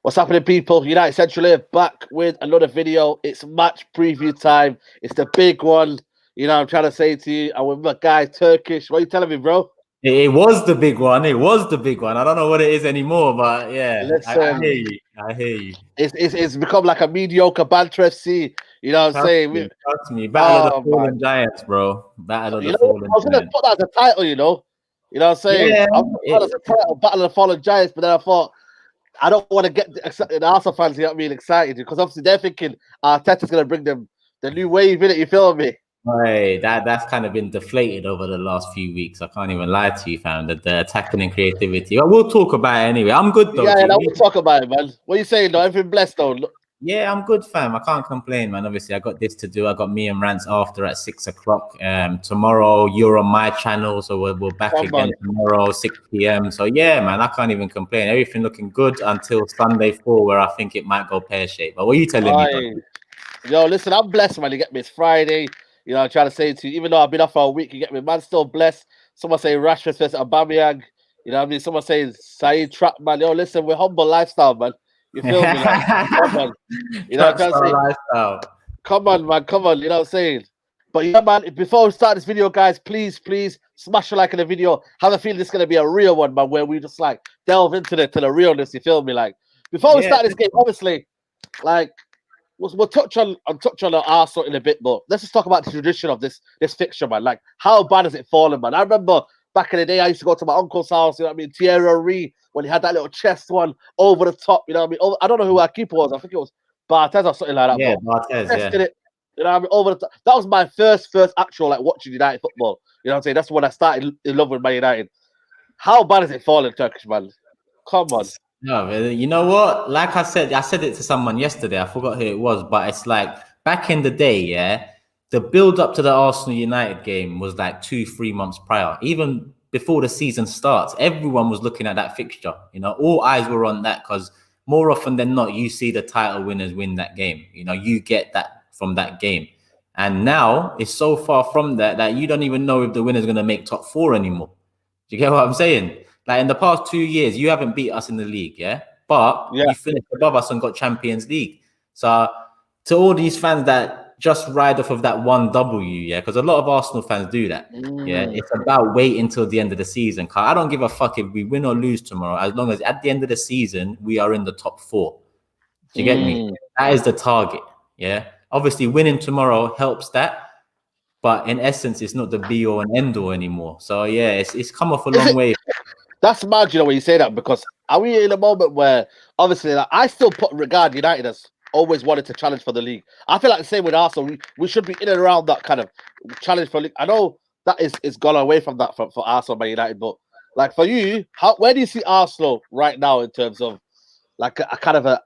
What's happening, people? United Central here, back with another video. It's match preview time. It's the big one. You know, I'm trying to say to you, I'm with my guy, Turkish. What are you telling me, bro? It was the big one. It was the big one. I don't know what it is anymore, but yeah, Listen, I hear you. I hear you. It's become like a mediocre banter FC. You know what I'm saying? Trust me. Battle of the Fallen Giants, bro. Battle of the Fallen I was going to Giants. put that as a title, you know? You know what I'm saying? Yeah, I was going to put that as a title, Battle of the Fallen Giants, but then I thought, I don't want to get the Arsenal fans get me excited because obviously they're thinking Arteta's going to bring them the new wave in it. You feel me? Right, that's kind of been deflated over the last few weeks. I can't even lie to you, fam. The attacking and creativity. But we'll talk about it anyway. I'm good though. Yeah, we'll talk about it, man. What are you saying though? Everything blessed though. Yeah, I'm good, fam. I can't complain, man. Obviously, I got this to do. I got me and Rants after at 6 o'clock. Tomorrow, you're on my channel, so we're back again tomorrow, 6 p.m. So yeah, man, I can't even complain. Everything looking good until Sunday 4, where I think it might go pear-shaped. But what are you telling me? Yo, listen, I'm blessed, man. You get me? It's Friday. You know, I'm trying to say to you, even though I've been off for a week, you get me? Man, still blessed. Someone saying Rashford versus Aubameyang. You know what I mean? Someone saying Saeed Trap, man. Yo, listen, we're humble lifestyle, man. You feel me? Like, come on. You know what I'm trying to say? Come on, man. Come on. You know what I'm saying? But yeah, man, before we start this video, guys, please smash a like in the video. Have a feeling this is going to be a real one, man, where we just like delve into the realness. You feel me? Like, before we start this game, obviously, like, we'll touch on Arsenal in a bit, but let's just talk about the tradition of this fixture, man. Like, how bad has it fallen, man? I remember back in the day, I used to go to my uncle's house, you know what I mean? Thierry Henry, when he had that little chest one over the top, you know what I mean? I don't know who our keeper was. I think it was Barthez or something like that. Yeah, Barthez, tested it, you know what I mean? Over the top. That was my first actual, like, watching United football. You know what I'm saying? That's when I started in love with Man United. How bad has it fallen, Turkish, man? Come on. No, you know what? Like I said it to someone yesterday. I forgot who it was, but it's like back in the day, yeah, the build up to the Arsenal United game was like 2-3 months prior. Even before the season starts, everyone was looking at that fixture. You know, all eyes were on that because more often than not, you see the title winners win that game. You know, you get that from that game. And now it's so far from that you don't even know if the winner's going to make top 4 anymore. Do you get what I'm saying? Like in the past 2 years, you haven't beat us in the league, yeah? But you finished above us and got Champions League. So to all these fans that just ride off of that one W, yeah, because a lot of Arsenal fans do that. Yeah, it's about waiting until the end of the season. I don't give a fuck if we win or lose tomorrow, as long as at the end of the season we are in the top 4. Do you get me? That is the target. Yeah. Obviously, winning tomorrow helps that. But in essence, it's not the be all and end all anymore. So yeah, it's come off a long way. That's mad, you know, when you say that, because are we in a moment where obviously like, I still regard United as always wanted to challenge for the league. I feel like the same with Arsenal. We should be in and around that kind of challenge for league. I know that is gone away from that for Arsenal by United, but like for you, where do you see Arsenal right now in terms of like a kind of an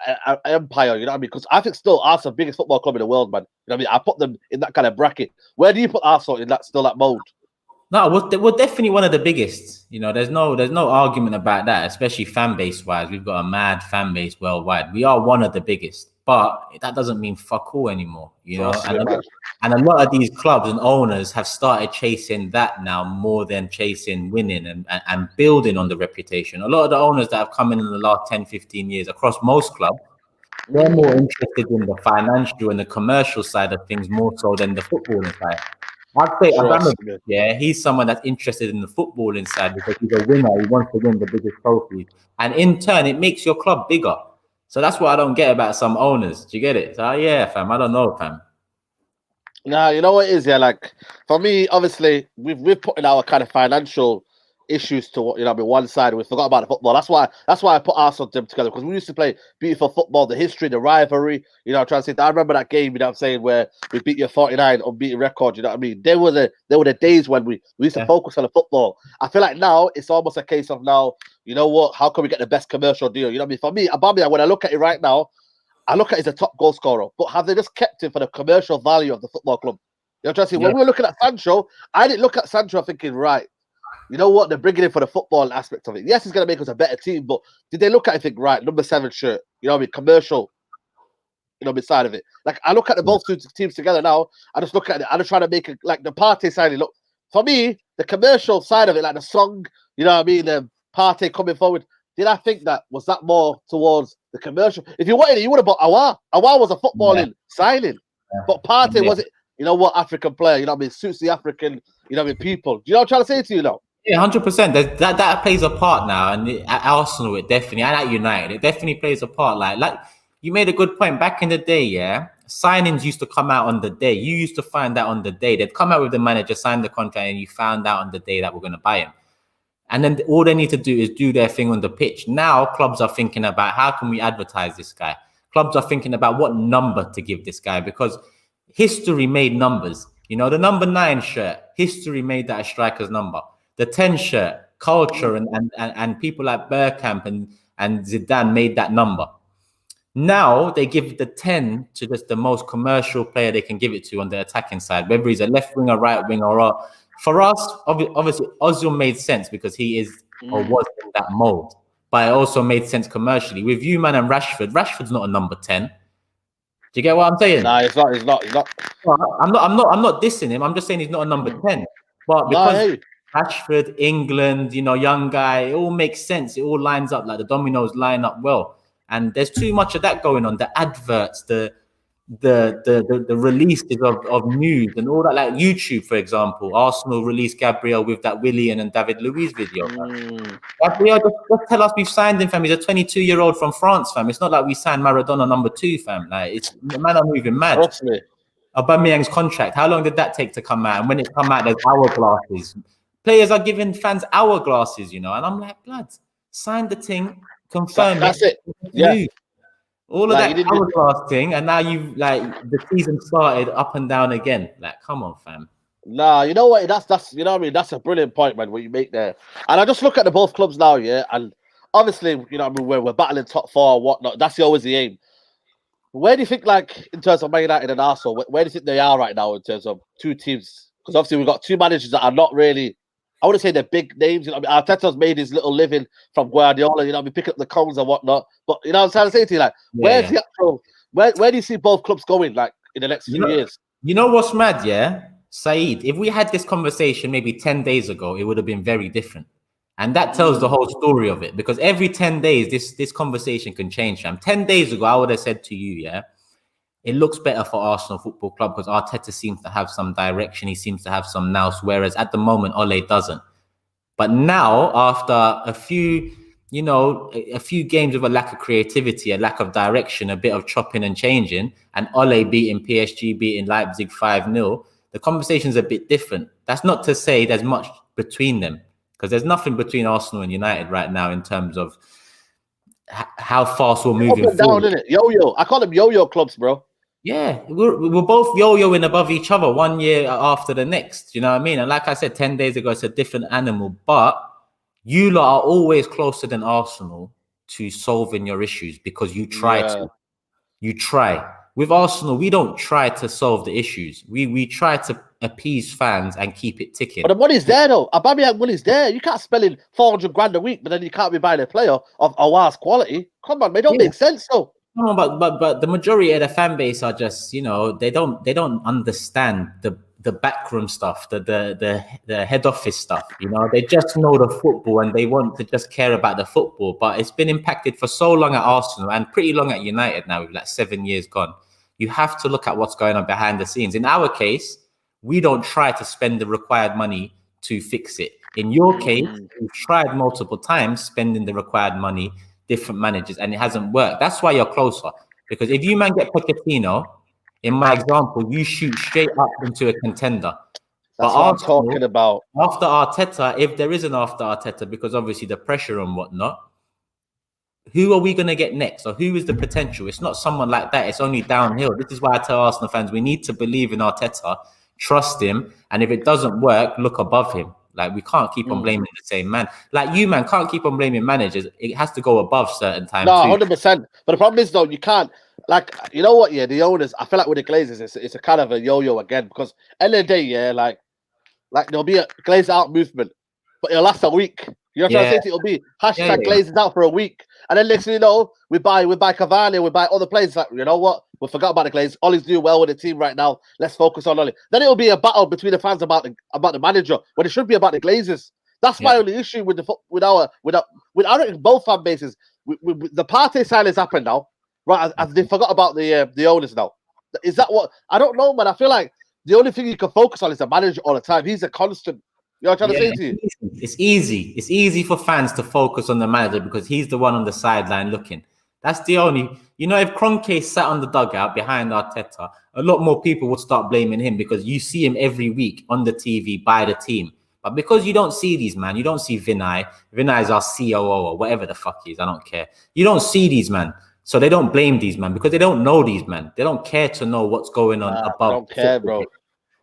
empire? You know what I mean? Because I think still Arsenal biggest football club in the world, man. You know what I mean? I put them in that kind of bracket. Where do you put Arsenal in that mode? No, we're definitely one of the biggest. You know, there's no argument about that, especially fan base wise. We've got a mad fan base worldwide. We are one of the biggest, but that doesn't mean fuck all anymore. You know, and a lot of these clubs and owners have started chasing that now more than chasing winning and building on the reputation. A lot of the owners that have come in the last 10, 15 years across most clubs, they're more interested in the financial and the commercial side of things more so than the footballing side. I'd say Abramovich, yeah, he's someone that's interested in the footballing side because he's a winner. He wants to win the biggest trophies. And in turn, it makes your club bigger. So that's what I don't get about some owners. Do you get it? So yeah, fam, I don't know, fam. Nah, you know what it is, yeah. Like for me, obviously, we've put in our kind of financial issues to one side. We forgot about the football. That's why I put Arsenal together, because we used to play beautiful football, the history, the rivalry. You know, I'm trying to say that. I remember that game. You know, what I'm saying, where we beat your 49 unbeaten record. You know what I mean? There were the days when we used to focus on the football. I feel like now it's almost a case of now. You know what? How can we get the best commercial deal? You know what I mean? For me, Aubameyang, when I look at it right now, I look at it as a top goal scorer. But have they just kept him for the commercial value of the football club? You know what I'm trying to say? When we were looking at Sancho, I didn't look at Sancho thinking, right, you know what? They're bringing in for the football aspect of it. Yes, it's going to make us a better team, but did they look at it and think, right, number 7 shirt, you know what I mean, commercial, you know, beside of it? Like, I look at the both two teams together now, I just look at it, I just try to make it, like, the Partey side, look, for me, the commercial side of it, like the song, you know what I mean, Partey coming forward, did I think that was that more towards the commercial? If you wanted it, you would have bought Awar. Awar was a footballing signing, but Partey was it? You know what, African player, you know what I mean, suits the African, you know what I mean, people. Do you know what I'm trying to say to you now? Yeah, 100%. That plays a part now, and at Arsenal, it definitely, and at United, it definitely plays a part. Like you made a good point. Back in the day, yeah, signings used to come out on the day. You used to find out on the day. They'd come out with the manager, sign the contract, and you found out on the day that we're going to buy him. And then all they need to do is do their thing on the pitch. Now clubs are thinking about how can we advertise this guy. Clubs are thinking about what number to give this guy because history made numbers. You know, the number 9 shirt, history made that a striker's number. The 10 shirt, culture and people like Bergkamp and Zidane made that number. Now they give the 10 to just the most commercial player they can give it to on the attacking side, whether he's a left winger, right winger, or for us, obviously Ozil made sense because he is or was in that mold. But it also made sense commercially. With you, man, and Rashford's not a number 10. Do you get what I'm saying? Nah, he's not. I'm not dissing him. I'm just saying he's not a number 10. But because Rashford, England, you know, young guy, it all makes sense. It all lines up, like the dominoes line up well. And there's too much of that going on. The adverts, the releases of news and all that, like YouTube, for example. Arsenal released Gabriel with that Willian and David Luiz video. Gabriel, just tell us we've signed him, fam. He's a 22-year-old from France, fam. It's not like we signed Maradona number 2, fam. Like, it's the man are moving mad. Trust me. Aubameyang's contract, how long did that take to come out? And when it come out, there's hourglasses. Players are giving fans hourglasses, you know. And I'm like, blood, sign the thing, confirm That's it. Yeah. All of that hourglass thing, and now you like the season started up and down again. Like, come on, fam. Nah, you know what? That's you know what I mean. That's a brilliant point, man. What you make there, and I just look at the both clubs now, yeah. And obviously, you know, what I mean, we're battling top 4 or whatnot. That's always the aim. Where do you think, like, in terms of Man United and Arsenal, where do you think they are right now in terms of two teams? Because obviously we've got two managers that are not really, I wouldn't say they're big names. You know, I mean, Arteta's made his little living from Guardiola. You know, we pick up the cones and whatnot. But you know, what I'm trying to say to you, like, where's the actual? Where do you see both clubs going, like, in the next few years? You know what's mad, yeah, Saeed? If we had this conversation maybe 10 days ago, it would have been very different. And that tells the whole story of it. Because every 10 days, this conversation can change. 10 days ago, I would have said to you, yeah, it looks better for Arsenal Football Club because Arteta seems to have some direction. He seems to have some nous, whereas at the moment, Ole doesn't. But now, after a few games with a lack of creativity, a lack of direction, a bit of chopping and changing, and Ole beating PSG, beating Leipzig 5-0, the conversation's a bit different. That's not to say there's much between them, because there's nothing between Arsenal and United right now in terms of how fast we're moving forward. Down, innit? Yo-yo. I call them yo-yo clubs, bro. Yeah, we're both yo-yoing above each other 1 year after the next. You know what I mean? And like I said, 10 days ago, it's a different animal. But you lot are always closer than Arsenal to solving your issues because you try to. You try. With Arsenal, we don't try to solve the issues. We try to appease fans and keep it ticking. But the money's there, though. Aubameyang money's there. You can't spend in 400 grand a week, but then you can't be buying a player of Awar's quality. Come on, man. It don't make sense, though. No, but the majority of the fan base are just, you know, they don't understand the backroom stuff, the head office stuff. You know, they just know the football and they want to just care about the football. But it's been impacted for so long at Arsenal and pretty long at United now, with like 7 years gone. You have to look at what's going on behind the scenes. In our case, we don't try to spend the required money to fix it. In your case, you've tried multiple times spending the required money, different managers, and it hasn't worked. That's why you're closer. Because if you man get Pochettino, in my example, you shoot straight up into a contender. That's what I'm talking about. After Arteta, if there is an after Arteta, because obviously the pressure and whatnot, who are we going to get next? Or who is the potential? It's not someone like that. It's only downhill. This is why I tell Arsenal fans, we need to believe in Arteta, trust him, and if it doesn't work, look above him. Like, we can't keep on blaming the same man. Like, you, man, can't keep on blaming managers. It has to go above certain times. No, 100%. But the problem is, though, you can't. Like, you know what? Yeah, the owners. I feel like with the Glazers, it's a kind of a yo-yo again. Because end of the day, yeah, like there'll be a Glazed out movement, but it'll last a week. You know what I'm saying? It'll be hashtag Glazers out for a week, and then next thing you know, we buy Cavani, we buy other players. Like, you know what? We forgot about the Glazers. Ollie's doing well with the team right now. Let's focus on Ollie. Then it'll be a battle between the fans about the manager when it should be about the Glazers. That's my only issue with I think both fan bases. With the Partey silence happened now, right? As they forgot about the owners now. Is that what? I don't know, man. I feel like the only thing you can focus on is the manager all the time. He's a constant. You know what I'm trying to say to you? It's easy. It's easy for fans to focus on the manager because he's the one on the sideline looking. That's the only. You know, if Kroenke sat on the dugout behind Arteta, a lot more people would start blaming him because you see him every week on the TV by the team. But because you don't see these, man, you don't see Vinay. Vinay is our COO or whatever the fuck he is. I don't care. You don't see these, man. So they don't blame these, man, because they don't know these, man. They don't care to know what's going on above. I don't care, bro.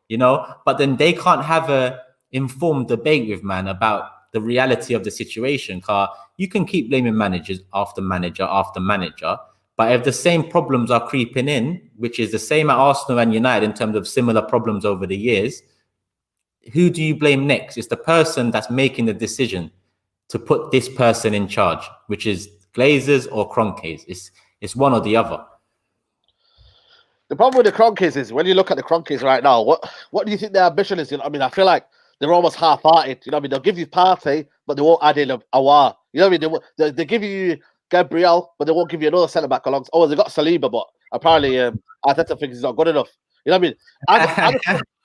You know, but then they can't have a informed debate with man about the reality of the situation. Car, you can keep blaming managers after manager after manager, but if the same problems are creeping in, which is the same at Arsenal and United in terms of similar problems over the years, who do you blame next? It's the person that's making the decision to put this person in charge, which is Glazers or Kroenkes. It's one or the other. The problem with the Kroenkes is when you look at the Kroenkes right now, what do you think their ambition is? You know, I mean, I feel like they're almost half-hearted. You know what I mean? They'll give you Partey, but they won't add in Awar. You know what I mean? They give you Gabriel, but they won't give you another centre-back along. Oh, they got Saliba, but apparently Arteta thinks he's not good enough. You know what I mean?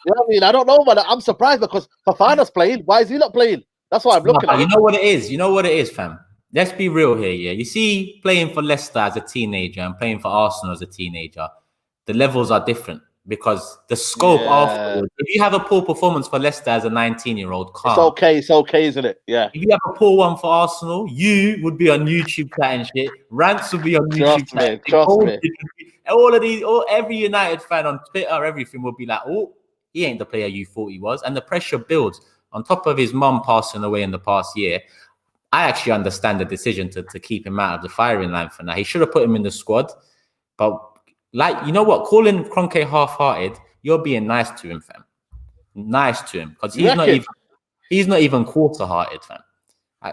You know what I mean? I don't know, man. I'm surprised because Fofana's playing. Why is he not playing? That's why I'm looking at. You know what it is? You know what it is, fam? Let's be real here, yeah? You see, playing for Leicester as a teenager and playing for Arsenal as a teenager, the levels are different because the scope afterwards. If you have a poor performance for Leicester as a 19-year-old, it's okay, isn't it? Yeah. If you have a poor one for Arsenal, you would be on YouTube chatting shit. Rants would be on YouTube chatting. Trust me. All of these, every United fan on Twitter, everything would be like, oh, he ain't the player you thought he was. And the pressure builds on top of his mum passing away in the past year. I actually understand the decision to keep him out of the firing line for now. He should have put him in the squad. But, like, you know what? Calling Kroenke half-hearted, you're being nice to him, fam. Nice to him. Because he's not even quarter-hearted, fam.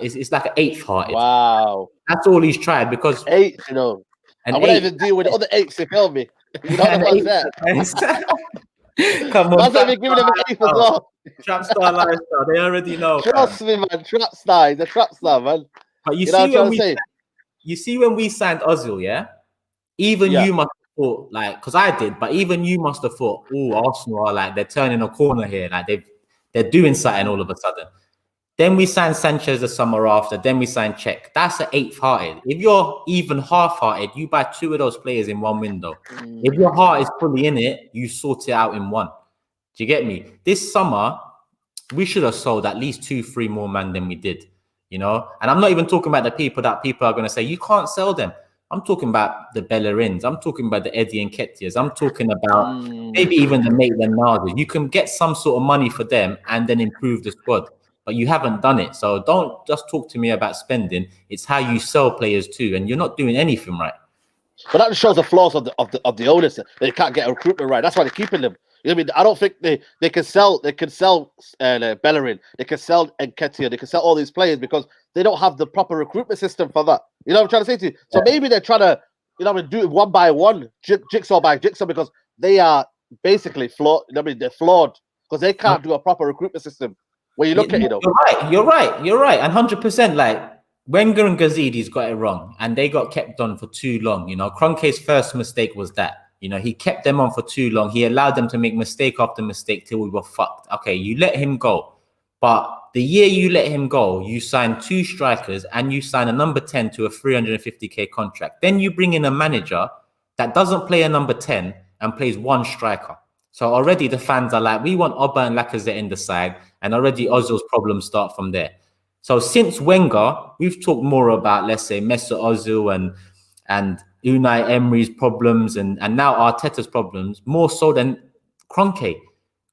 It's like an eighth-hearted. Wow. That's all he's tried because... Eighth, you know. I wouldn't even deal with the other eights, you feel me? You know what I'm saying? Come on. That's why we're giving him an eighth as well. Trap star lifestyle. They already know. Trust me, man. Trap star. He's a trap star, man. But you see when we signed Ozil, yeah? Even you must have thought, like, because I did, but even you must have thought, oh, Arsenal are like, they're turning a corner here. Like, they're doing something all of a sudden. Then we signed Sanchez the summer after. Then we signed Czech. That's an eighth-hearted. If you're even half-hearted, you buy two of those players in one window. If your heart is fully in it, you sort it out in one. Do you get me? This summer, we should have sold at least 2-3 more men than we did, you know? And I'm not even talking about the people that people are going to say, you can't sell them. I'm talking about the Bellerins. I'm talking about the Eddie and Nketiahs. I'm talking about maybe even the Maitland-Niles. You can get some sort of money for them and then improve the squad. But you haven't done it. So don't just talk to me about spending. It's how you sell players too. And you're not doing anything right. But that shows the flaws of the owners. They can't get a recruitment right. That's why they're keeping them. You know what I mean? I don't think they can sell Bellerin. They can sell Nketiah. They can sell all these players because they don't have the proper recruitment system for that. You know what I'm trying to say to you? So maybe they're trying to, you know, do it one by one, jigsaw by jigsaw, because they are basically flawed. I mean, they're flawed because they can't do a proper recruitment system. When you look at it, you're right, and 100%. Like Wenger and Gazidis got it wrong, and they got kept on for too long. You know, Kroenke's first mistake was that. You know, he kept them on for too long. He allowed them to make mistake after mistake till we were fucked. Okay, you let him go, but the year you let him go, you signed 2 strikers and you sign a number 10 to a 350k contract. Then you bring in a manager that doesn't play a number 10 and plays 1 striker. So already the fans are like, we want Oba and Lacazette in the side, and already Ozil's problems start from there. So since Wenger, we've talked more about, let's say, Mesut Ozil and Unai Emery's problems and now Arteta's problems, more so than Kroenke.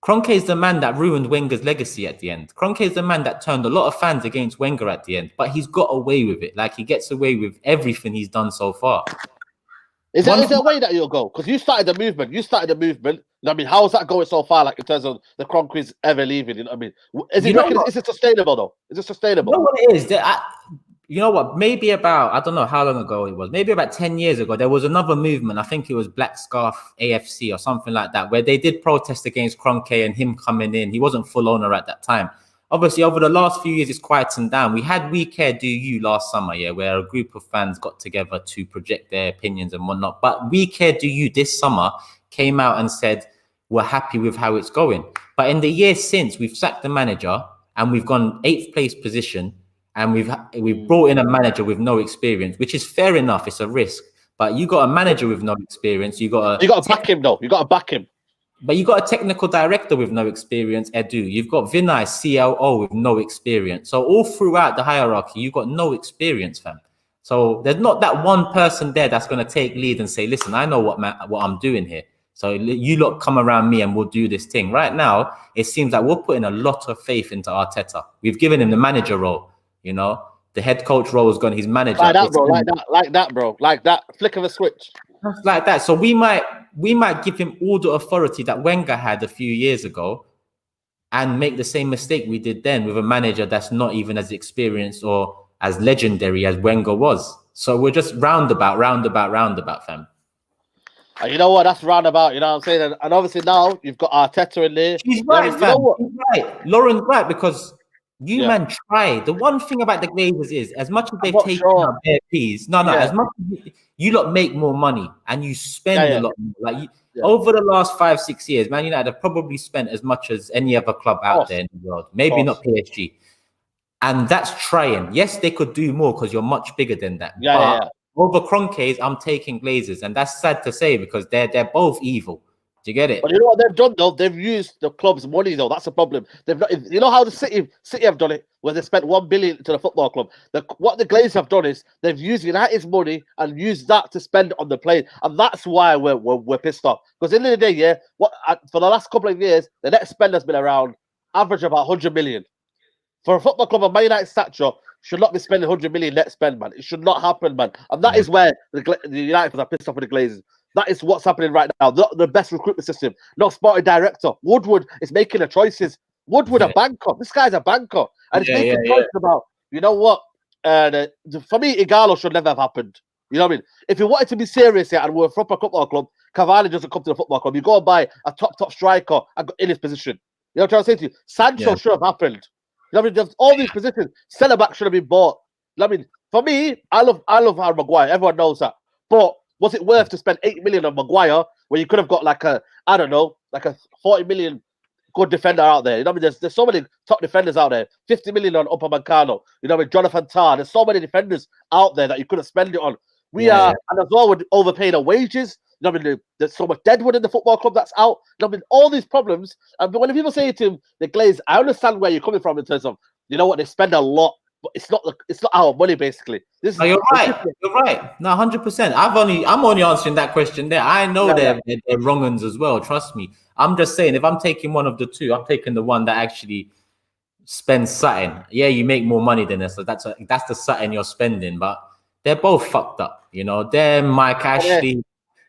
Kroenke is the man that ruined Wenger's legacy at the end. Kroenke is the man that turned a lot of fans against Wenger at the end, but he's got away with it. Like, he gets away with everything he's done so far. Is there a way that you'll go? Because you started the movement. You know what I mean? How is that going so far, like, in terms of the Kroenkes ever leaving? You know what I mean? Is it sustainable, though? Is it sustainable? You know what it is? You know what? Maybe about, I don't know how long ago it was. Maybe about 10 years ago, there was another movement. I think it was Black Scarf AFC or something like that, where they did protest against Kroenke and him coming in. He wasn't full owner at that time. obviously over the last few years it's quietened down. We had We Care Do You last summer, yeah, where a group of fans got together to project their opinions and whatnot. But We Care Do You this summer came out and said we're happy with how it's going. But in the years since, we've sacked the manager and we've gone 8th place position, and we've brought in a manager with no experience, which is fair enough. It's a risk, but you got a manager with no experience. You got to back him though. You got to back him. But you got a technical director with no experience, Edu. You've got Vinay, CLO, with no experience. So all throughout the hierarchy, you've got no experience, fam. So there's not that one person there that's going to take lead and say, listen, I know what I'm doing here. So you lot come around me and we'll do this thing. Right now, it seems like we're putting a lot of faith into Arteta. We've given him the manager role, you know. The head coach role has gone his manager. Like that, bro. Like that, bro. Like that. Flick of a switch. Like that. So we might give him all the authority that Wenger had a few years ago and make the same mistake we did then with a manager that's not even as experienced or as legendary as Wenger was. So we're just roundabout, fam. You know what? That's roundabout. You know what I'm saying? And obviously now you've got Arteta in there. He's right, fam. You know what? He's right. Lauren's right, because man try. The one thing about the Glazers is, as much as they've taken out their peas, as much as you lot make more money and you spend a lot more. Like over the last 5-6 years, Man United have probably spent as much as any other club out there in the world. Maybe not PSG. And that's trying. Yes, they could do more because you're much bigger than that. Over Kroenkes, I'm taking Glazers, and that's sad to say because they're both evil. Do you get it? But you know what they've done though? They've used the club's money though. That's the problem. They've not, you know how the City have done it, where they spent 1 billion to the football club. What the Glazers have done is they've used United's money and used that to spend on the players, and that's why we're pissed off. Because in the end of the day, for the last couple of years, the net spend has been around average about 100 million. For a football club of Man United stature, should not be spending 100 million net spend, man. It should not happen, man. And that is where the United are pissed off with the Glazers. That is what's happening right now. Not the best recruitment system. Not sporting director. Woodward is making the choices. Woodward, a banker. This guy's a banker. And he's making choices about, you know what? For me, Igalo should never have happened. You know what I mean? If you wanted to be serious here and we're a proper football club, Cavani doesn't come to the football club. You go and buy a top striker in his position. You know what I'm trying to say to you? Sancho should have happened. You know what I mean? All these positions, centre back should have been bought. You know what I mean? For me, I love Harry Maguire. Everyone knows that. But was it worth to spend 8 million on Maguire when you could have got like a 40 million good defender out there? You know what I mean? There's so many top defenders out there. 50 million on Upamecano. You know what I mean? Jonathan Tah. There's so many defenders out there that you could have spent it on. And as well, we're overpaying our wages. You know what I mean? There's so much deadwood in the football club that's out. You know what I mean? All these problems. And when people say to him, the Glazers, I understand where you're coming from in terms of, you know what, they spend a lot, but it's not our money basically. You're right. No, 100%. I'm only answering that question there. I know they're wrong uns as well. Trust me. I'm just saying, if I'm taking one of the two, I'm taking the one that actually spends something. Yeah, you make more money than us, so that's the something you're spending. But they're both fucked up. You know, they're Mike Ashley.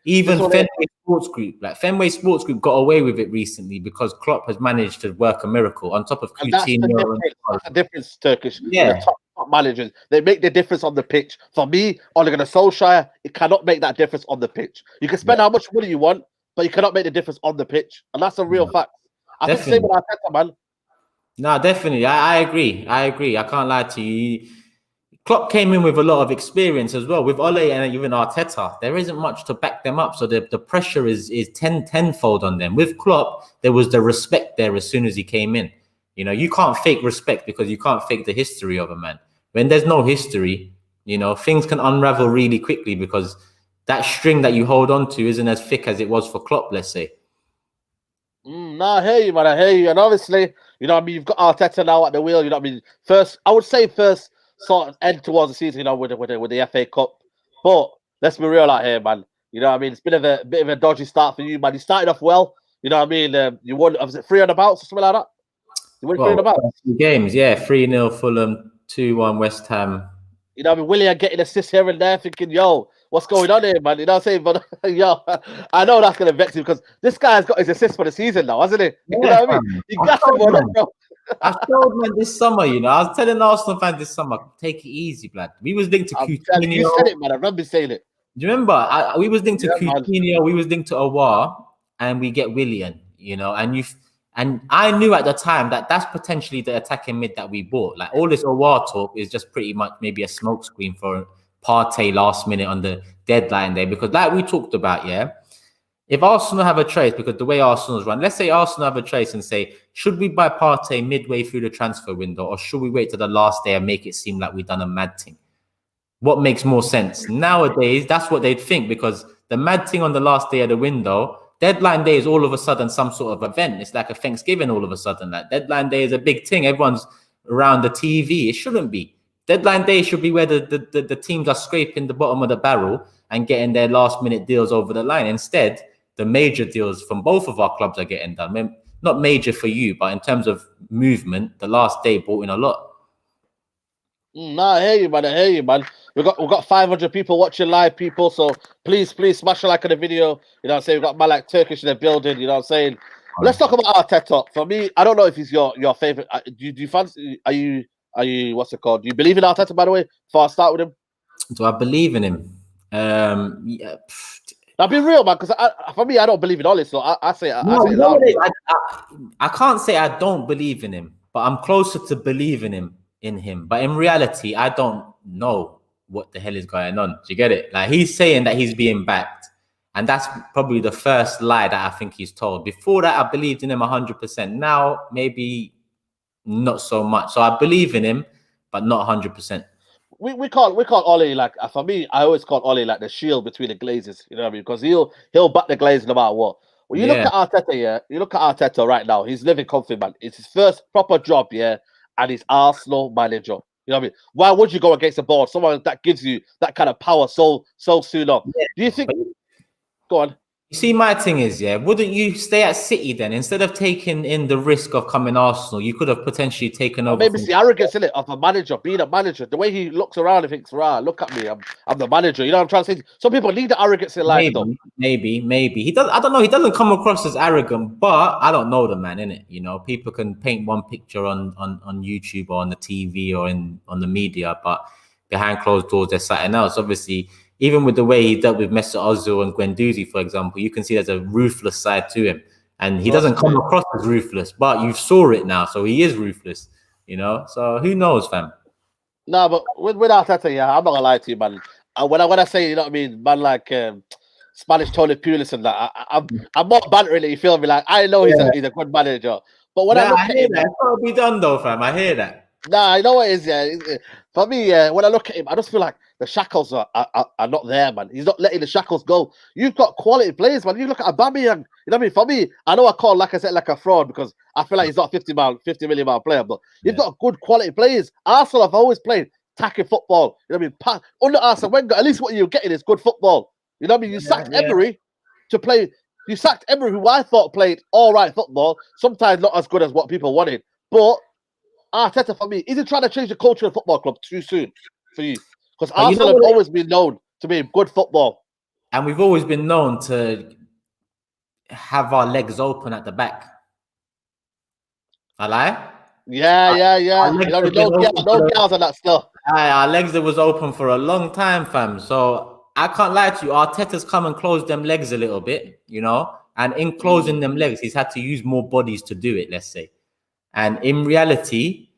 Even Fenway Sports Group, Fenway Sports Group got away with it recently because Klopp has managed to work a miracle on top of Coutinho. That's the difference, Turkish. The top managers, they make the difference on the pitch. For me, Ole Gunnar Solskjaer, it cannot make that difference on the pitch. You can spend how much money you want, but you cannot make the difference on the pitch, and that's a real fact. I think the same with Arteta, man. No, definitely, I agree. I can't lie to you. Klopp came in with a lot of experience as well. With Ole and even Arteta, there isn't much to back them up. So the pressure is tenfold on them. With Klopp, there was the respect there as soon as he came in. You know, you can't fake respect because you can't fake the history of a man. When there's no history, you know, things can unravel really quickly because that string that you hold on to isn't as thick as it was for Klopp, let's say. I hear you, man. I hear you. And obviously, you know what I mean, you've got Arteta now at the wheel. You know what I mean? I would say first sort of end towards the season, you know, with the FA Cup. But let's be real out here, man. You know what I mean? It's been a bit of a dodgy start for you, man. You started off well. You know what I mean? You won, was it 3 on the bounce or something like that? You won 3 on the bounce? Games, 3-0 Fulham, 2-1 West Ham. You know what I mean? Willian getting assists here and there, thinking, yo, what's going on here, man? You know what I'm saying? But, yo, I know that's going to vex you because this guy's got his assist for the season now, hasn't he? You know what I mean? You got him on up, bro. I showed, man, this summer, you know. I was telling Arsenal fans this summer, take it easy, blood. We was linked to Coutinho. You said it, man. I remember saying it. Do you remember? We was linked to Coutinho, we was linked to Aouar, and we get Willian, you know. And And I knew at the time that that's potentially the attacking mid that we bought. Like all this Awar talk is just pretty much maybe a smokescreen for Partey last minute on the deadline day. Because like we talked about, yeah, if Arsenal have a choice, because the way Arsenal's run, let's say Arsenal have a choice and say, should we buy Partey midway through the transfer window, or should we wait to the last day and make it seem like we've done a mad thing? What makes more sense? Nowadays, that's what they'd think, because the mad thing on the last day of the window, deadline day is all of a sudden some sort of event. It's like a Thanksgiving all of a sudden. Like deadline day is a big thing. Everyone's around the TV. It shouldn't be. Deadline day should be where the teams are scraping the bottom of the barrel and getting their last minute deals over the line. Instead, the major deals from both of our clubs are getting done. I mean, not major for you, but in terms of movement, the last day brought in a lot. Nah, I hear you, man. I hear you, man. We got 500 people watching live, people. So please smash a like on the video. You know what I'm saying? We got man like Turkish in the building. You know what I'm saying? Let's talk about Arteta. For me, I don't know if he's your favorite. Do you fancy? Are you? What's it called? Do you believe in Arteta? By the way, before I start with him. Do I believe in him? Yeah. I'll be real, man. Because for me, I don't believe in Oli. So I say it loudly. I can't say I don't believe in him, but I'm closer to believing in him. But in reality, I don't know what the hell is going on. Do you get it? Like he's saying that he's being backed, and that's probably the first lie that I think he's told. Before that, I believed in him 100%. Now, maybe not so much. So I believe in him, but not 100%. We call Oli, like, for me, I always call Oli like the shield between the Glazers. You know what I mean? Because he'll back the Glazers no matter what. When you look at Arteta, yeah, you look at Arteta right now. He's living comfy, man. It's his first proper job, yeah, and he's Arsenal manager. You know what I mean? Why would you go against the board? Someone that gives you that kind of power so soon on. Yeah. Do you think? Go on. You see, my thing is, yeah, wouldn't you stay at City then? Instead of taking in the risk of coming Arsenal, you could have potentially taken over. Maybe it's the arrogance in it of a manager, being a manager. The way he looks around and thinks, "Right, look at me, I'm the manager." You know what I'm trying to say? Some people need the arrogance in life, though. Maybe. He does. I don't know. He doesn't come across as arrogant, but I don't know the man, innit? You know, people can paint one picture on YouTube or on the TV or on the media, but behind closed doors, there's something else. Obviously, even with the way he dealt with Mesut Ozil and Guendouzi, for example, you can see there's a ruthless side to him. And he doesn't come across as ruthless, but you saw it now. So he is ruthless, you know? So who knows, fam? No, but with Arteta, yeah, I'm not going to lie to you, man. When I say, you know what I mean, man, like Spanish Tony Pulis and that, I'm not bantering it, you feel me? Like, I know he's a good manager. But when I look at him... It's got to be done, though, fam. I hear that. Nah, I know what it is, yeah. For me, when I look at him, I just feel like the shackles are not there, man. He's not letting the shackles go. You've got quality players, man. You look at Aubameyang. You know what I mean? For me, I know I call, like I said, like a fraud because I feel like he's not a 50 million pound player, but you've got good quality players. Arsenal have always played attacking football. You know what I mean? Under Arsene Wenger, at least what you're getting is good football. You know what I mean? You sacked Emery to play. You sacked Emery, who I thought played all right football, sometimes not as good as what people wanted, but Arteta, for me, is he trying to change the culture of the football club too soon for you? Because Arsenal have always been known to be good football. And we've always been known to have our legs open at the back. I lie? Yeah. No girls and that stuff. Our legs was open for a long time, fam. So I can't lie to you. Arteta's come and closed them legs a little bit, you know? And in closing them legs, he's had to use more bodies to do it, let's say. And in reality,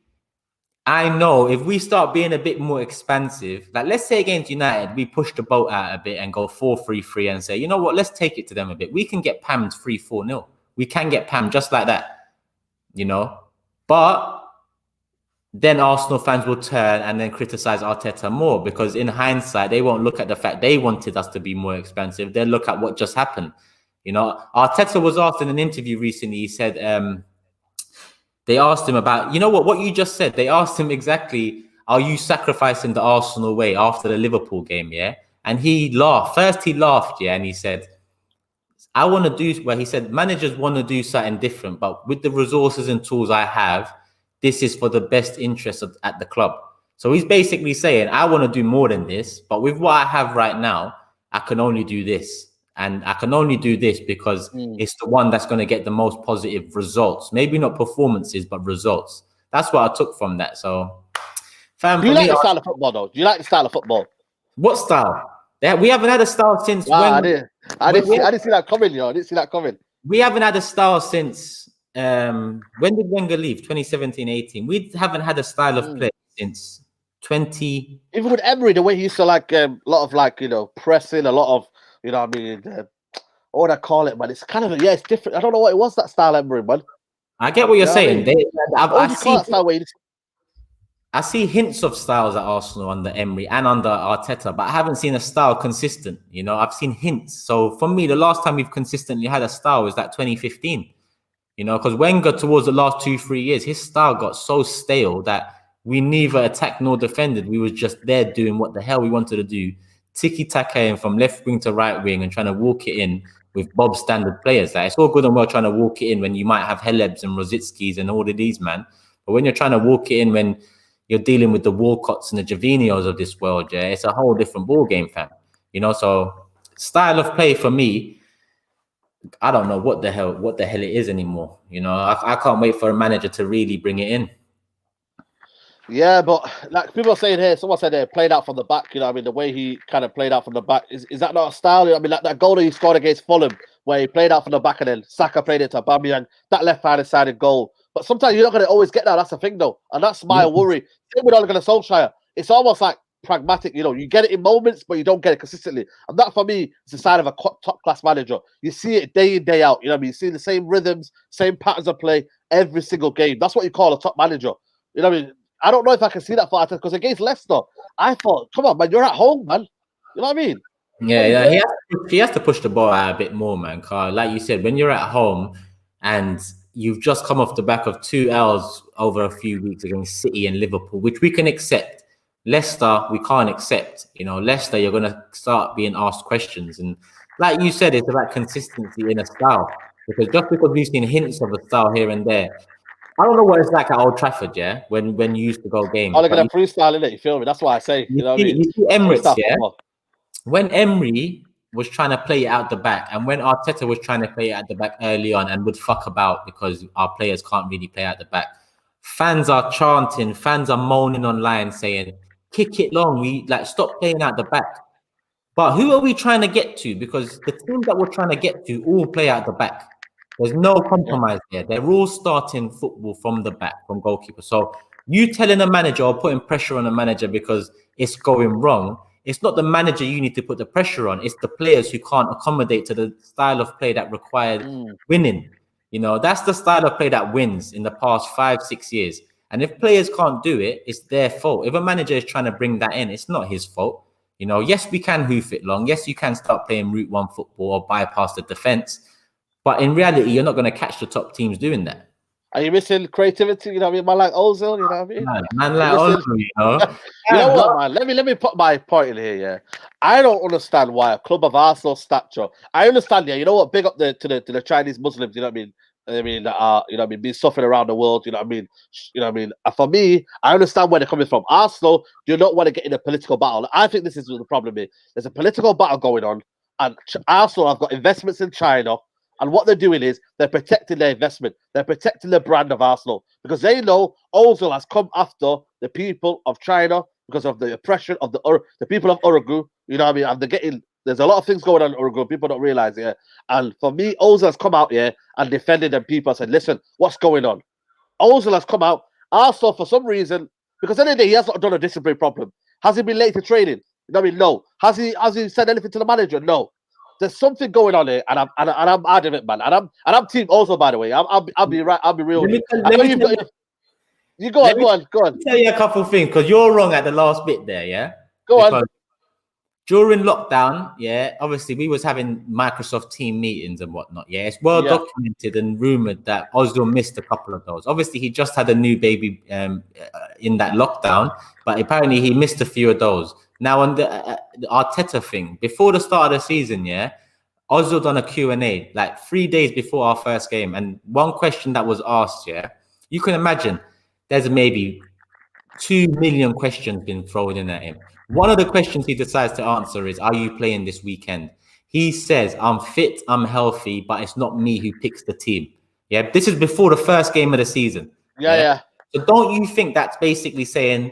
I know if we start being a bit more expansive, like let's say against United, we push the boat out a bit and go 4-3-3 and say, you know what, let's take it to them a bit. We can get pammed 3-4-0. We can get pammed just like that, you know. But then Arsenal fans will turn and then criticize Arteta more because in hindsight, they won't look at the fact they wanted us to be more expansive. They'll look at what just happened. You know, Arteta was asked in an interview recently, he said, they asked him about, you know what you just said? They asked him exactly, are you sacrificing the Arsenal way after the Liverpool game, yeah? And he laughed. First he laughed, yeah, and he said, he said, managers want to do something different, but with the resources and tools I have, this is for the best interest at the club. So he's basically saying, I want to do more than this, but with what I have right now, I can only do this. And I can only do this because it's the one that's going to get the most positive results. Maybe not performances, but results. That's what I took from that. So, do you like the style of football, though? Do you like the style of football? What style? We haven't had a style since. Wow, I didn't see that coming, yo. I didn't see that coming. We haven't had a style since when did Wenger leave? 2017-18. We haven't had a style of play since 20. Even with Emery, the way he used to like a lot of like pressing, a lot of what I mean. What would I call it, man? It's kind of it's different. I don't know what it was that style, Emery, man. I get what you're saying. I see hints of styles at Arsenal under Emery and under Arteta, but I haven't seen a style consistent. I've seen hints. So for me, the last time we've consistently had a style was that 2015. Because Wenger towards the last 2-3 years, his style got so stale that we neither attacked nor defended. We was just there doing what the hell we wanted to do, tiki-taka from left wing to right wing and trying to walk it in with Bob standard players. Like, it's all good and well trying to walk it in when you might have Helebs and Rosicki's and all of these, man. But when you're trying to walk it in when you're dealing with the Walcotts and the Jovinios of this world, yeah, it's a whole different ball game, fam. So style of play for me, I don't know what the hell it is anymore. I can't wait for a manager to really bring it in. Yeah, but like people are saying here, someone said it played out from the back. The way he kind of played out from the back is that not a style? Like that goal that he scored against Fulham, where he played out from the back and then Saka played it to Aubameyang, that left-handed sided goal. But sometimes you're not going to always get that. That's the thing, though, and that's my worry. Same with Ole Gunnar Solskjaer. It's almost like pragmatic. You get it in moments, but you don't get it consistently. And that, for me, is the sign of a top-class manager. You see it day in, day out. You see the same rhythms, same patterns of play every single game. That's what you call a top manager. I don't know if I can see that for Arteta, because against Leicester, I thought, come on, man, you're at home, man. You know what I mean? Yeah. He has to push the ball out a bit more, man. Carl, like you said, when you're at home and you've just come off the back of 2 L's over a few weeks against City and Liverpool, which we can accept. Leicester, we can't accept. Leicester, you're going to start being asked questions. And like you said, it's about consistency in a style. Because just because we've seen hints of a style here and there, I don't know what it's like at Old Trafford, yeah, when you used to go games. Oh, they're going to freestyle in it, you feel me? That's why I say, you see Emirates, yeah? When Emery was trying to play it out the back, and when Arteta was trying to play it at the back early on and would fuck about because our players can't really play out the back, fans are chanting, fans are moaning online saying, kick it long, stop playing out the back. But who are we trying to get to? Because the teams that we're trying to get to all play out the back. There's no compromise there. They're all starting football from the back, from goalkeeper. So you telling a manager or putting pressure on a manager because it's going wrong, it's not the manager you need to put the pressure on. It's the players who can't accommodate to the style of play that requires winning. That's the style of play that wins in the past 5-6 years. And if players can't do it, it's their fault. If a manager is trying to bring that in, it's not his fault. Yes, we can hoof it long. Yes, you can start playing route one football or bypass the defense. But in reality, you're not going to catch the top teams doing that. Are you missing creativity? Man like Ozil, you know what I mean? Man like Ozil, You know what, man? Let me put my point in here, yeah. I don't understand why a club of Arsenal stature. I understand, yeah, you know what? Big up to the Chinese Muslims, you know what I mean? That are, being suffering around the world, you know what I mean? For me, I understand where they're coming from. Arsenal do not want to get in a political battle. I think this is what the problem is. There's a political battle going on, and Arsenal have got investments in China. And what they're doing is they're protecting their investment. They're protecting the brand of Arsenal because they know Ozil has come after the people of China because of the oppression of the people of Uruguay. You know what I mean? And there's a lot of things going on in Uruguay. People don't realize it. Yeah? And for me, Ozil has come out here and defended them people and said, listen, what's going on? Ozil has come out. Arsenal, for some reason, because at the end of the day, he has not done a disciplinary problem. Has he been late to training? You know what I mean? No. Has he said anything to the manager? No. There's something going on here, and I'm adamant, man. And I'm team also, by the way. I'll be right. I'll be real. You go on. Let me tell you a couple of things because you're wrong at the last bit there. Yeah. Go on. During lockdown, yeah, obviously we was having Microsoft team meetings and whatnot. Yeah, it's well documented and rumored that Ozil missed a couple of those. Obviously, he just had a new baby in that lockdown, but apparently he missed a few of those. Now, on the Arteta thing, before the start of the season, yeah, Ozil done a Q&A like 3 days before our first game. And one question that was asked, yeah, you can imagine there's maybe 2 million questions being thrown in at him. One of the questions he decides to answer is, are you playing this weekend? He says, I'm fit, I'm healthy, but it's not me who picks the team. Yeah, this is before the first game of the season. Yeah. So don't you think that's basically saying,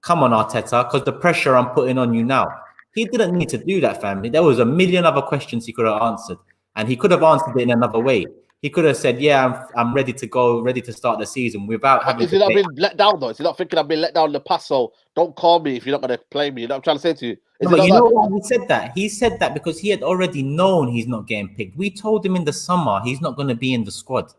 come on, Arteta, because the pressure I'm putting on you now. He didn't need to do that, family. There was a million other questions he could have answered, and he could have answered it in another way. He could have said, "Yeah, I'm ready to go, ready to start the season," without having Is to he not play. being let down though? Is he not thinking I've been let down in the past? So don't call me if you're not going to play me. You know what I'm trying to say to you? Is No, it but not you know that? why he said that? He said that because he had already known he's not getting picked. We told him in the summer he's not going to be in the squad.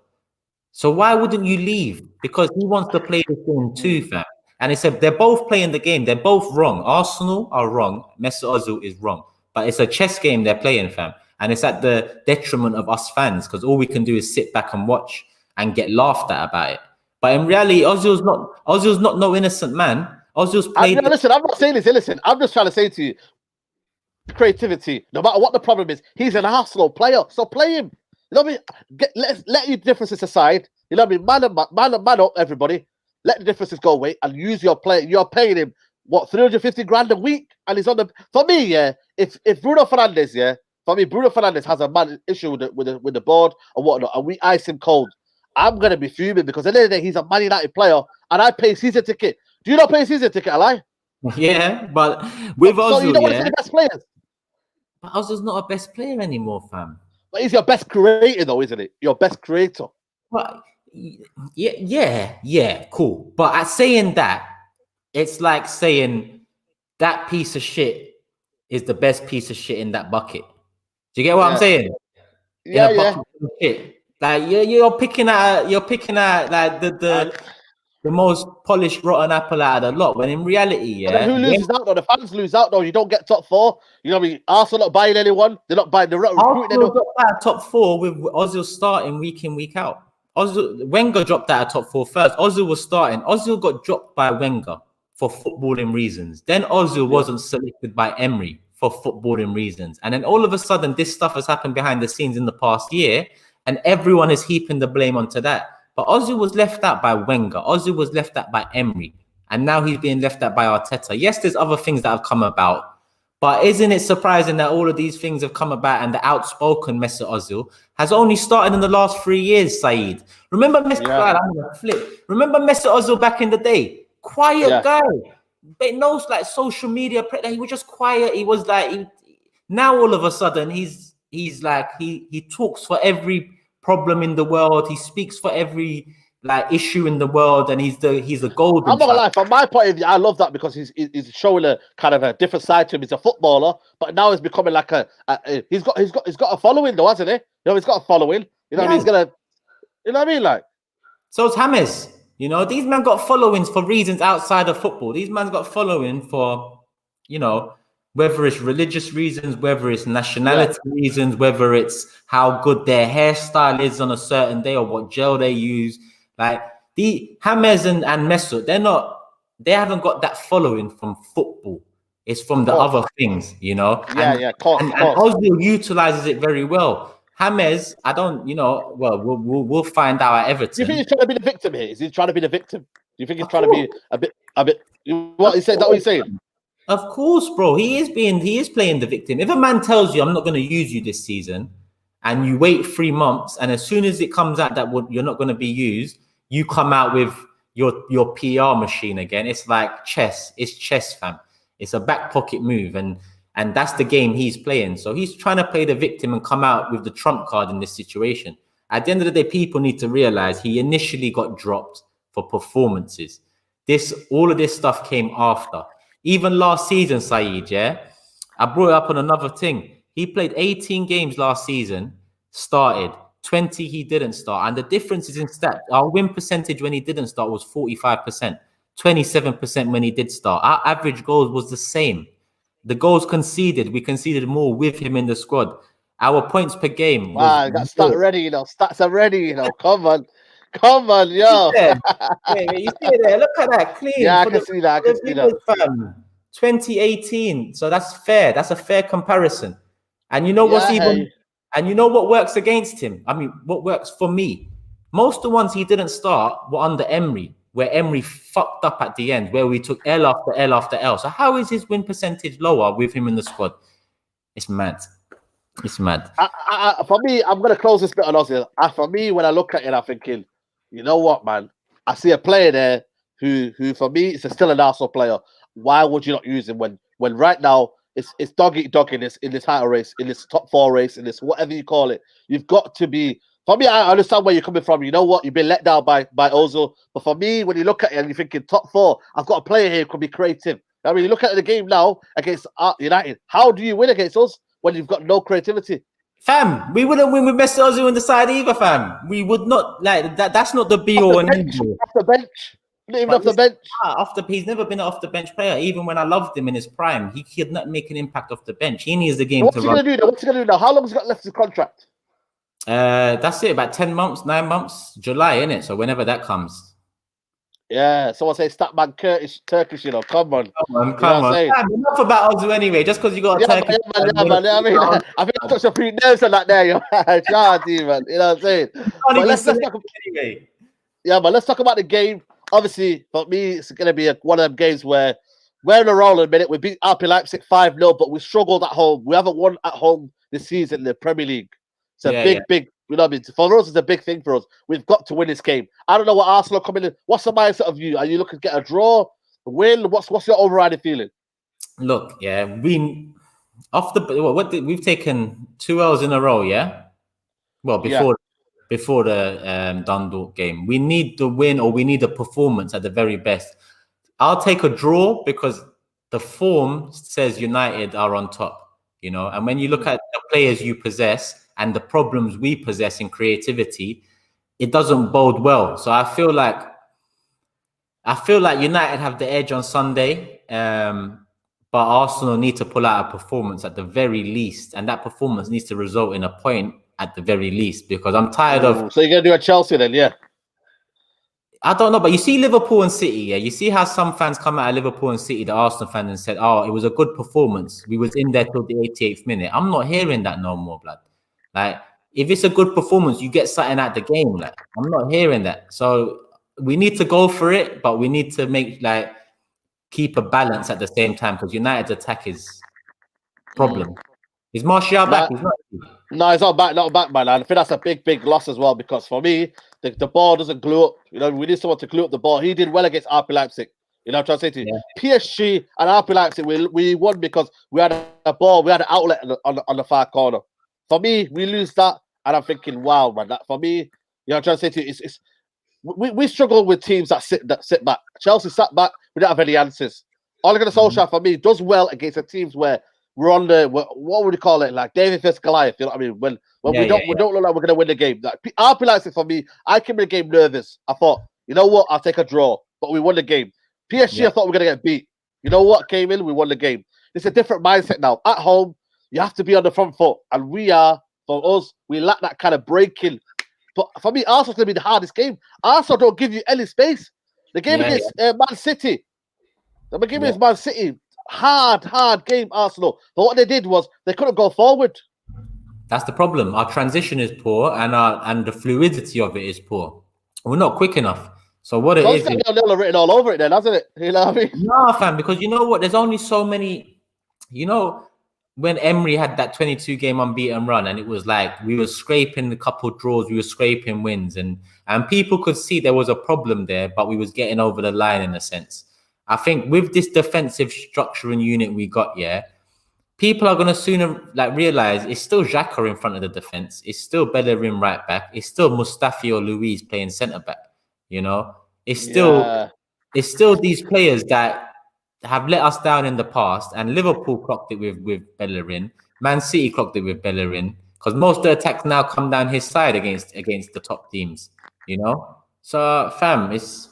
So why wouldn't you leave? Because he wants to play the game too, fam. And he said they're both playing the game. They're both wrong. Arsenal are wrong. Mesut Ozil is wrong. But it's a chess game they're playing, fam. And it's at the detriment of us fans because all we can do is sit back and watch and get laughed at about it. But in reality, Ozil's not no innocent man. Ozil's played. Listen, I'm not saying this. Listen, I'm just trying to say to you, creativity. No matter what the problem is, he's an Arsenal player, so play him. You know what I mean? Let your differences aside. You know what I mean? Man up, everybody. Let the differences go away and use your play. You're paying him what 350 grand a week, and he's on the. For me, yeah. If Bruno Fernandes, yeah, for me, Bruno Fernandes has a man issue with the board and whatnot, and we ice him cold. I'm gonna be fuming because at the end of the day, he's a Man United player, and I pay season ticket. Do you not pay season ticket, Ally? Yeah, but with Ozil, So you don't want to see the best players. But Ozil's not a best player anymore, fam. But he's your best creator, though, isn't it? Your best creator. But yeah, cool. But at saying that, it's like saying that piece of shit is the best piece of shit in that bucket. Do you get what I'm saying? Yeah, in a bucket of shit. Like you're picking out like the most polished rotten apple out of the lot. When in reality, yeah. And then who loses out though? The fans lose out though. You don't get top four. You know what I mean? Arsenal not buying anyone. They're not buying the recruiting anyone. Got that top four with Ozil starting week in, week out. Wenger dropped out of top four first. Ozil was starting. Ozil got dropped by Wenger for footballing reasons. Then Ozil wasn't selected by Emery for footballing reasons. And then all of a sudden, this stuff has happened behind the scenes in the past year, and everyone is heaping the blame onto that. But Ozil was left out by Wenger. Ozil was left out by Emery. And now he's being left out by Arteta. Yes, there's other things that have come about. But isn't it surprising that all of these things have come about and the outspoken Mesut Ozil has only started in the last 3 years, Saeed? Remember Mesut Ozil back in the day? Quiet guy. But knows like social media. He was just quiet. He was like, now all of a sudden he's like, he talks for every problem in the world. He speaks for every like issue in the world, and he's a golden. I'm not gonna lie, from my point of view, I love that because he's showing a kind of a different side to him. He's a footballer, but now he's becoming like he's got a following though, hasn't he? You know, he's got a following. You know, he's gonna, you know what I mean, like. So it's James. You know, these men got followings for reasons outside of football. These men got following for, you know, whether it's religious reasons, whether it's nationality reasons, whether it's how good their hairstyle is on a certain day or what gel they use. Like the James and Mesut, they haven't got that following from football. It's from the other things, you know. And Ozil utilizes it very well. James, I don't, you know. Well, we'll find out at Everton. Do you think he's trying to be the victim here? Is he trying to be the victim? Do you think he's trying to be a bit? What he said? That what he's saying? Of course, bro. He is playing the victim. If a man tells you, "I'm not going to use you this season," and you wait 3 months, and as soon as it comes out that you're not going to be used, you come out with your PR machine again. It's like chess. It's chess, fam. It's a back pocket move, and that's the game he's playing. So he's trying to play the victim and come out with the trump card in this situation. At the end of the day, people need to realize he initially got dropped for performances. All of this stuff came after. Even last season, Saeed, I brought it up on another thing. He played 18 games last season, started 20 he didn't start, and the difference is in stats. Our win percentage when he didn't start was 45%, 27% when he did start. Our average goals was the same. The goals conceded, we conceded more with him in the squad. Our points per game. Wow, got stats ready, you know. Stats are ready, you know. Come on, yo. Yeah, you see it there. Look at that, clean. Yeah, I can see that. 2018. So that's fair. That's a fair comparison. And you know and you know what works against him? I mean, what works for me? Most of the ones he didn't start were under Emery, where Emery fucked up at the end, where we took L after L after L. So how is his win percentage lower with him in the squad? It's mad. It's mad. For me, I'm going to close this bit on Ozil. For me, when I look at it, I'm thinking, you know what, man? I see a player there who for me, is still an Arsenal player. Why would you not use him when right now, it's dog eat dog in this title race, in this top four race, in this whatever you call it. You've got to be For me, I understand where you're coming from. You know what? You've been let down by Ozil. But for me, when you look at it and you're thinking top four, I've got a player here who could be creative. I mean, you look at the game now against United. How do you win against us when you've got no creativity? Fam, we wouldn't win with Mesut Ozil in the side either, fam. We would not like that. That's not the be all and end all. Off the bench. Not even off the bench. He's never been an off the bench player. Even when I loved him in his prime, he could not make an impact off the bench. He needs the game What's to he run. gonna do now? What's he gonna do now? How long has he got left his contract? That's it. About 10 months, 9 months, July, innit? So whenever that comes. Yeah, someone say Statman Turkish, you know. Come on. Come on. Enough about Ozil anyway, just because you got a Turkish. Man. I mean, I think I touched a few nerves on that there, yo. Chardy, man. You know what I'm saying? But let's talk about, anyway. Yeah, but let's talk about the game. Obviously, for me, it's going to be one of them games where we're in a roll in a minute. We beat RB Leipzig 5-0, but we struggled at home. We haven't won at home this season in the Premier League. It's a big, you know what I mean? For us, it's a big thing for us. We've got to win this game. I don't know what Arsenal are coming in. What's the mindset of you? Are you looking to get a draw, a win? What's your overriding feeling? Look, we've taken 2 L's in a row, yeah? Well, before the Dundalk game. We need the win or we need a performance at the very best. I'll take a draw because the form says United are on top, you know? And when you look at the players you possess and the problems we possess in creativity, it doesn't bode well. So I feel like United have the edge on Sunday, but Arsenal need to pull out a performance at the very least, and that performance needs to result in a point at the very least, because I'm tired of... So you're going to do a Chelsea then, yeah? I don't know, but you see Liverpool and City, yeah? You see how some fans come out of Liverpool and City, the Arsenal fans, and said, oh, it was a good performance. We was in there till the 88th minute. I'm not hearing that no more, blood. Like, if it's a good performance, you get something out the game. Like, I'm not hearing that. So we need to go for it, but we need to keep a balance at the same time, because United's attack is problem. Is Martial back? He's not. No, he's not back, man. And I think that's a big loss as well, because for me, the ball doesn't glue up. You know, we need someone to glue up the ball. He did well against RB Leipzig. You know what I'm trying to say to you? Yeah. PSG and RB Leipzig, we won because we had a ball, we had an outlet on the far corner. For me, we lose that, and I'm thinking, wow, man. That for me, you know what I'm trying to say to you, we struggle with teams that sit back. Chelsea sat back, we don't have any answers. Ole Gunnar Solskjaer, for me, does well against the teams where we're on what would you call it? Like David versus Goliath, you know what I mean? When we don't look like we're gonna win the game. Like RB Leipzig, for me, I came in the game nervous. I thought, you know what, I'll take a draw, but we won the game. PSG, I thought we were gonna get beat. You know what? Came in, we won the game. It's a different mindset now. At home, you have to be on the front foot, and for us, we lack that kind of breaking. But for me, Arsenal's going to be the hardest game. Arsenal don't give you any space. The game against Man City, the game against Man City, hard game, Arsenal. But what they did was they couldn't go forward. That's the problem. Our transition is poor, and the fluidity of it is poor. We're not quick enough. So what it is, it's got written all over it, then, hasn't it? You know what I mean? No, fam, because you know what? There's only so many. You know, when Emery had that 22-game unbeaten run, and it was like we were scraping a couple draws, we were scraping wins, and people could see there was a problem there, but we was getting over the line in a sense. I think with this defensive structure and unit we got, people are going to sooner realize it's still Xhaka in front of the defense. It's still Bellerin right back. It's still Mustafi or Luiz playing centre back. You know, it's still these players that have let us down in the past, and Liverpool clocked it with Bellerin. Man City clocked it with Bellerin, because most of the attacks now come down his side against the top teams. You know, so fam, it's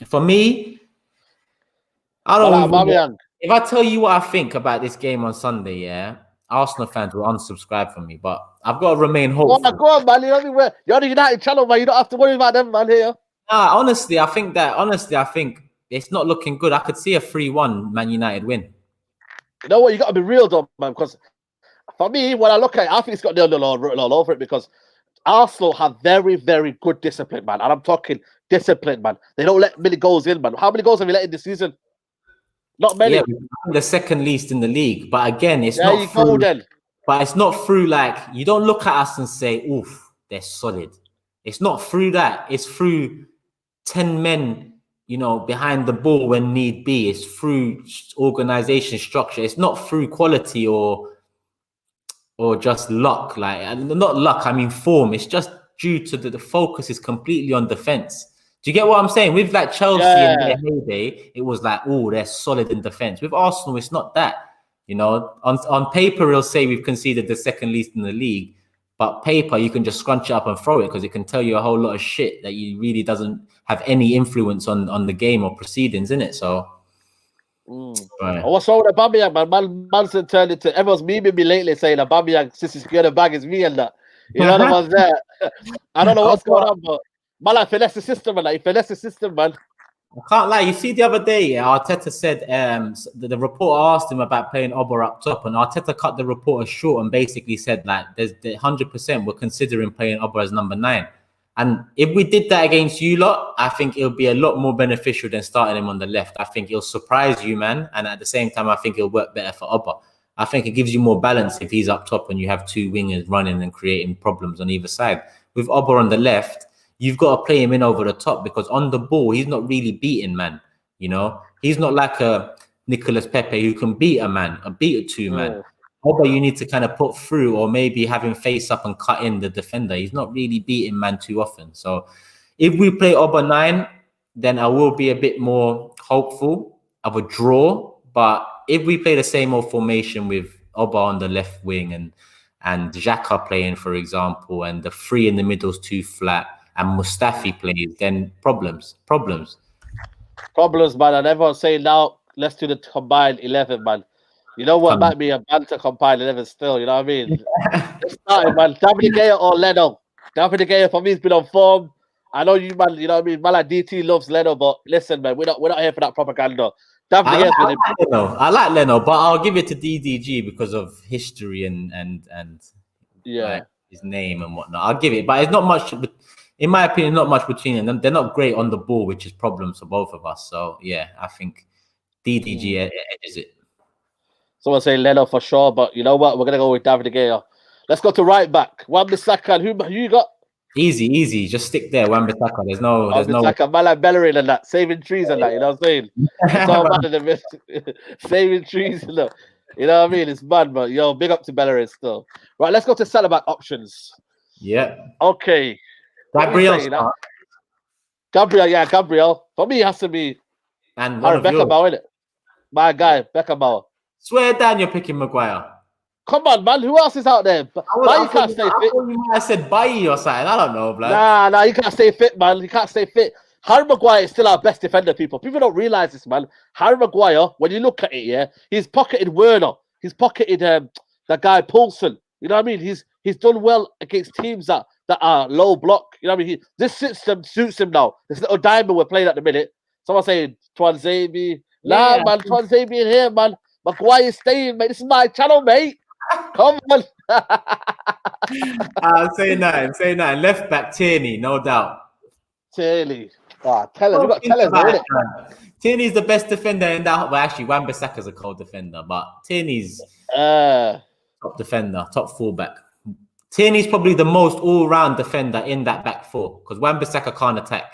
for me. I don't. If I tell you what I think about this game on Sunday, Arsenal fans will unsubscribe from me. But I've got to remain hopeful. Go on, man. You're the United channel, man. You don't have to worry about them, man. Here. Nah, honestly, I think it's not looking good. I could see a 3-1 Man United win. You know what? You got to be real, though, man. Because for me, when I look at it, I think it's got written all over it, because Arsenal have very, very good discipline, man. And I'm talking discipline, man. They don't let many goals in, man. How many goals have you let in this season? Not many. Yeah, the second least in the league. But again, it's not through. But it's not through you don't look at us and say, "Oof, they're solid." It's not through that. It's through 10 men, behind the ball when need be. It's through organization structure. It's not through quality or just luck. Not luck, I mean form. It's just due to the focus is completely on defense. Do you get what I'm saying? With like Chelsea in their heyday, it was like, oh, they're solid in defense. With Arsenal, it's not that. You know, on paper, it'll say we've conceded the second least in the league, but paper, you can just scrunch it up and throw it because it can tell you a whole lot of shit that you really doesn't have any influence on the game or proceedings in it. So, right. What's wrong with Aubameyang, man? Manson turned into everyone's memeing me lately saying Aubameyang, since he's going to bag is me and that. You know what I was there. I don't know what's going on, but man, like, finesse the system, man. Like, finesse the system, man. I can't lie. You see, the other day, Arteta said the reporter asked him about playing Ober up top, and Arteta cut the reporter short and basically said like, "There's 100% we're considering playing Ober as number 9." And if we did that against you lot, I think it'll be a lot more beneficial than starting him on the left. I think it'll surprise you, man, and at the same time, I think it'll work better for Ober. I think it gives you more balance if he's up top and you have two wingers running and creating problems on either side. With Ober on the left, you've got to play him in over the top because on the ball, he's not really beating, man. You know, he's not like a Nicolas Pepe who can beat a man, or beat a two-man. Ober, you need to kind of put through or maybe have him face up and cut in the defender. He's not really beating man too often. So if we play Ober 9, then I will be a bit more hopeful of a draw. But if we play the same old formation with Ober on the left wing and Xhaka playing, for example, and the 3 in the middle is too flat, and Mustafi plays, then problems, man. And everyone's saying now, let's do the combined 11, man. You know what might be a banter combined 11 still, you know what I mean? Let's start it, man. David De Gea or Leno? David De Gea for me has been on form. I know you, man, you know what I mean? Man, like DT loves Leno, but listen, man, we're not here for that propaganda. David De Gea's I like Leno, but I'll give it to DDG because of history and like his name and whatnot. I'll give it, but it's not much. In my opinion, not much between them. They're not great on the ball, which is problems for both of us. So yeah, I think DDG edges it. Someone say Leno for sure, but you know what? We're gonna go with David De Gea. Let's go to right back. Wan-Bissaka. Who you got? Easy. Just stick there. Wan-Bissaka. There's no. Man like Bellerin and that, saving trees and that. You know what I'm saying? It's all bad in the midst. Saving trees. Look, you know what I mean? It's bad, but yo, big up to Bellerin still. Right, let's go to centre back options. Yeah. Okay. Gabriel. Gabriel. For me, it has to be Beckenbauer, innit? My guy, Beckenbauer. Swear down, you're picking Maguire. Come on, man. Who else is out there? Bailly can't stay fit. You might have said Bailly or something. I don't know, blood. Nah, he can't stay fit, man. He can't stay fit. Harry Maguire is still our best defender, people. People don't realize this, man. Harry Maguire, when you look at it, yeah, he's pocketed Werner. He's pocketed that guy Poulsen. You know what I mean? He's done well against teams that are low block. You know what I mean? This system suits him now. This little diamond we're playing at the minute. Someone saying Twanzebe. Nah, man, Twanzebe in here, man. Maguire staying, mate. This is my channel, mate. Come on. Say that. Left back Tierney, no doubt. Tierney. Tell us. We got Tellers, isn't it? Tierney's the best defender in that. Well, actually, Wan-Bissaka's a cold defender, but Tierney's top defender, top fullback. Tierney's probably the most all-round defender in that back four because Wan-Bissaka can't attack.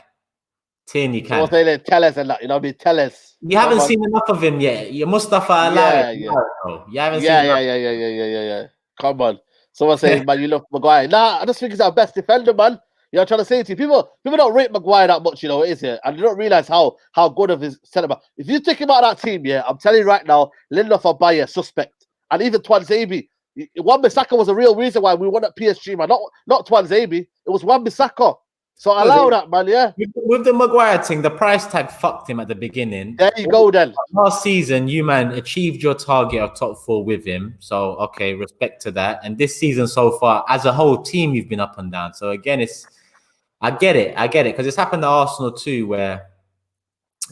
Tierney can. Tell us and that, you know what I mean? Tell us. You haven't seen enough of him yet. You're Mustafa Alai. You haven't seen Yeah. Come on. Someone saying, man, you love Maguire. Nah, I just think he's our best defender, man. You know, I'm trying to say to you, people don't rate Maguire that much, you know, it is here. And they don't realize how good of his centre back. If you take him out of that team, yeah, I'm telling you right now, Lindelof or Bayer, suspect. And even Twanzebe. Wan-Bissaka was the real reason why we won at PSG, man. Not Twanzebe. It was Wan-Bissaka. So allow that, man, yeah. With the Maguire thing, the price tag fucked him at the beginning. There you go, then. Last season, you, man, achieved your target of top 4 with him. So, okay, respect to that. And this season so far, as a whole team, you've been up and down. So, again, I get it. Because it's happened to Arsenal too, where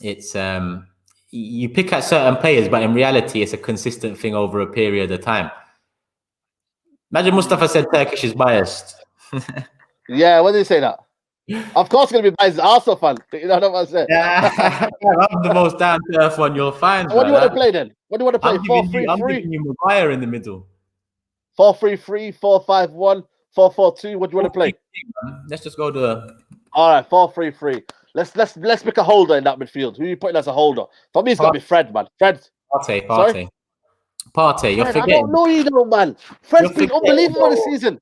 it's you pick at certain players, but in reality, it's a consistent thing over a period of time. Imagine Mustafa said Turkish is biased. Yeah, when did he say that? Of course, it's going to be biased. Arsenal fan. You know what I'm saying? Yeah, I'm the most down to earth one you'll find. What do you want to play then? What do you want to play? 4-3-3. I'm giving you Maguire in the middle. 4-3-3, 4-5-1, 4-4-2. What do you want to play? Let's just go to. All right, 4-3-3. Let's pick a holder in that midfield. Who are you putting as a holder? For me, it's got to be Fred, man. Fred. Partey. You're forgetting. I don't know either, man. Fred's been unbelievable this season.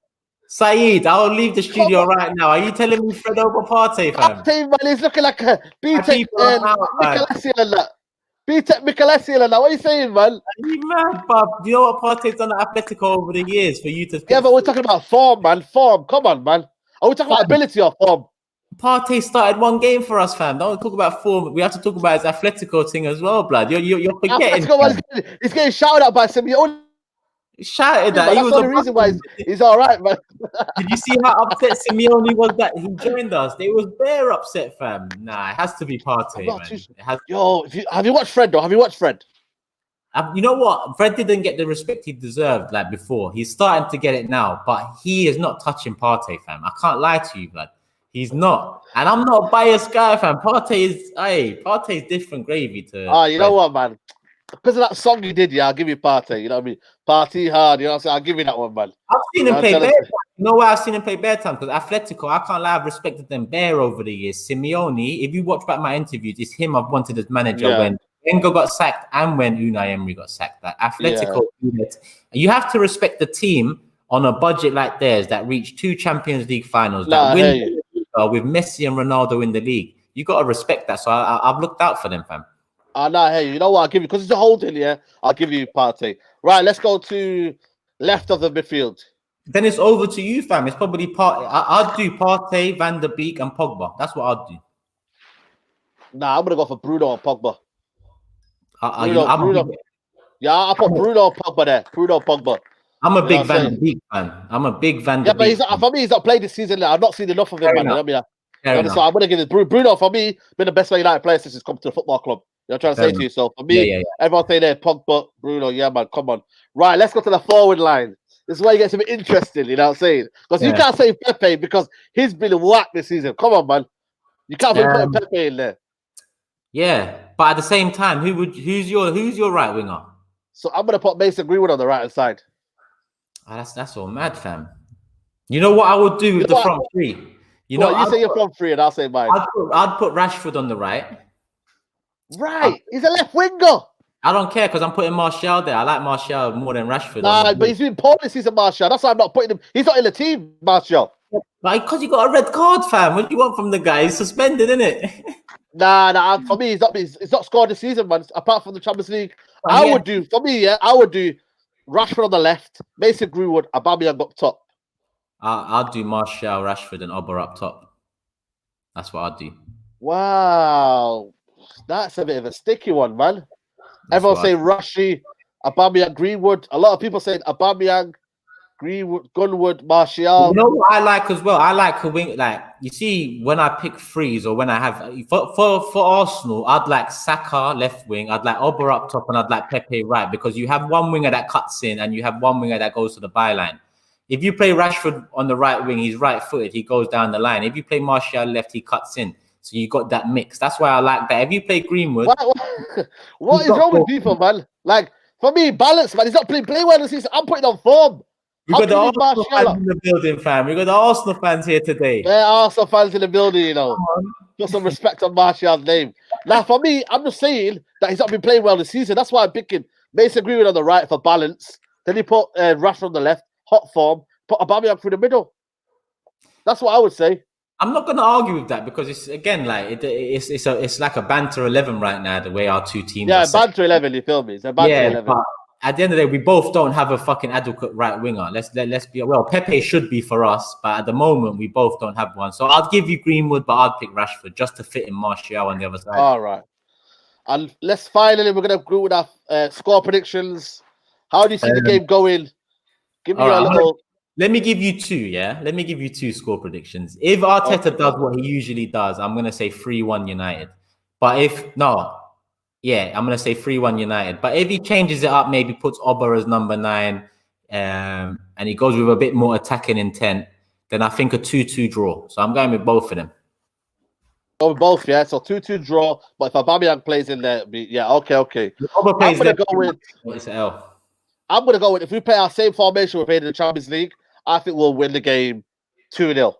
Saeed, I'll leave the studio right now. Are you telling me Fred over Partey, fam? Partey, man, he's looking like a My BTEC people are out, man. Michelesian and that. BTEC Michelesian and that. What are you saying, man? Are you mad, bruv? Do you know what Partey's done at Atletico over the years for you to? Yeah, but we're talking about form, man. Form. Come on, man. Are we talking about ability or form? Partey started one game for us, fam. Don't talk about form. We have to talk about his Atletico thing as well, blood. You're forgetting. He's getting shouted at by Simeone. Shouted that. That's the only reason why he's all right, man. Did you see how upset Simeone was that he joined us? They was bare upset, fam. Nah, it has to be Partey, man. Yo, have you watched Fred, though? Have you watched Fred? You know what? Fred didn't get the respect he deserved like before. He's starting to get it now, but he is not touching Partey, fam. I can't lie to you, blood. He's not. And I'm not a biased guy, fam. Partey is different gravy to you know what, man? Because of that song you did, I'll give you Partey. You know what I mean? Party hard, you know what I'm saying? I'll give you that one, man. I've seen him play bare time. You know why I've seen him play bare time? Because Atletico, I can't lie, I've respected them bare over the years. Simeone, if you watch back my interviews, it's him I've wanted as manager when Wenger got sacked and when Unai Emery got sacked. Like Atletico, you have to respect the team on a budget like theirs that reached 2 Champions League finals, that win with Messi and Ronaldo in the league. You got to respect that. So I've looked out for them, fam. Hey, you know what? I'll give you, because it's a holding, I'll give you Partey. Right, let's go to left of the midfield. Then it's over to you, fam. It's probably I'd do Partey, Van der Beek, and Pogba. That's what I'd do. Nah, I'm gonna go for Bruno and Pogba. Bruno. Yeah, I put Bruno and Pogba there. Bruno, Pogba. I'm a big Van der Beek fan. I'm a big Van der Beek. But for me, he's not played this season. I've not seen enough of him, man. You know what I mean? So I'm gonna give it Bruno. For me, been the best Man United player since he's come to the football club. You know what I'm trying to say to you. So for me, everyone say there, Pogba, Bruno, man, come on. Right, let's go to the forward line. This is where it gets a bit interesting, you know what I'm saying? Because you can't say Pepe because he's been whacked this season. Come on, man. You can't put Pepe in there. Yeah, but at the same time, who's your right winger? So I'm gonna put Mason Greenwood on the right hand side. That's all mad, fam. You know what I would do with the front three? You say your front three and I'll say mine. I'd put Rashford on the right. Right, he's a left winger. I don't care because I'm putting Martial there. I like Martial more than Rashford. Nah, but he's been poor this season, Martial. That's why I'm not putting him. He's not in the team, Martial. Like, because you got a red card, fam. What do you want from the guy? He's suspended, isn't it? Nah. For me, he's not scored this season, man. Apart from the Champions League, I would do Rashford on the left, Mason Greenwood, Aubameyang up top. I'd do Martial, Rashford, and Ober up top. That's what I'd do. Wow, that's a bit of a sticky one, man. Everyone saying Rashi, Aubameyang, Greenwood. A lot of people saying Aubameyang, Greenwood, Gunwood, Martial. You know what I like as well? I like a wing. Like, you see, when I pick threes or when I have for Arsenal, I'd like Saka left wing, I'd like Ober up top, and I'd like Pepe right, because you have one winger that cuts in and you have one winger that goes to the byline. If you play Rashford on the right wing, he's right-footed, he goes down the line. If you play Martial left, he cuts in. So you got that mix. That's why I like that. If you play Greenwood, what is wrong with people, man? Like, for me, balance, man. He's not playing well this season. I'm putting on form. We got the Arsenal fans in the building, fam. We got the Arsenal fans here today. Yeah, Arsenal fans in the building, you know. Put some respect on Martial's name. Now, for me, I'm just saying that he's not been playing well this season. That's why I'm picking Mason Greenwood on the right for balance. Then you put Rashford on the left, hot form. Put Aubameyang through the middle. That's what I would say. I'm not going to argue with that because it's again like it's like a banter 11 right now. The way our two teams. Yeah, banter 11. You feel me? It's a banter 11. But at the end of the day, we both don't have a fucking adequate right winger. Let's be Pepe should be for us, but at the moment we both don't have one. So I'll give you Greenwood, but I'd pick Rashford just to fit in Martial on the other side. All right, and we're gonna go with our score predictions. How do you see the game going? Give me a little. Let me give you two, yeah? Let me give you two score predictions. If Arteta does what he usually does, I'm going to say 3-1 United. But I'm going to say 3-1 United. But if he changes it up, maybe puts Ober as number 9, and he goes with a bit more attacking intent, then I think a 2-2 draw. So I'm going with both of them. Go with both, yeah? So 2-2 draw. But if Aubameyang plays in there, okay. I'm going to go with, if we play our same formation we played in the Champions League, I think we'll win the game 2-0.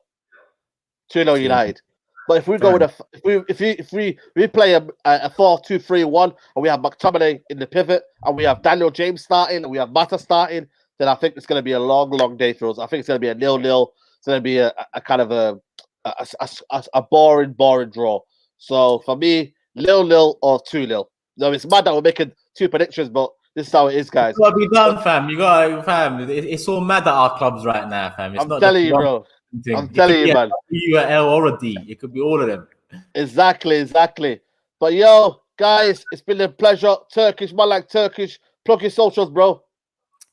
2-0 United. But if we go with if we play a 4-2-3-1 and we have McTominay in the pivot and we have Daniel James starting and we have Mata starting, then I think it's going to be a long, long day for us. I think it's going to be a 0-0. It's going to be a kind of a boring, boring draw. So for me, 0-0 or 2-0. No, it's mad that we're making 2 predictions, but this is how it is, guys. You gotta be done, fam. You gotta, fam. It's all mad at our clubs right now, fam. It's I'm not telling just you, one bro. thing. I'm telling you, man. You an L or a D. It could be all of them. Exactly. But yo, guys, it's been a pleasure. Turkish, man, like Turkish. Plug your socials, bro.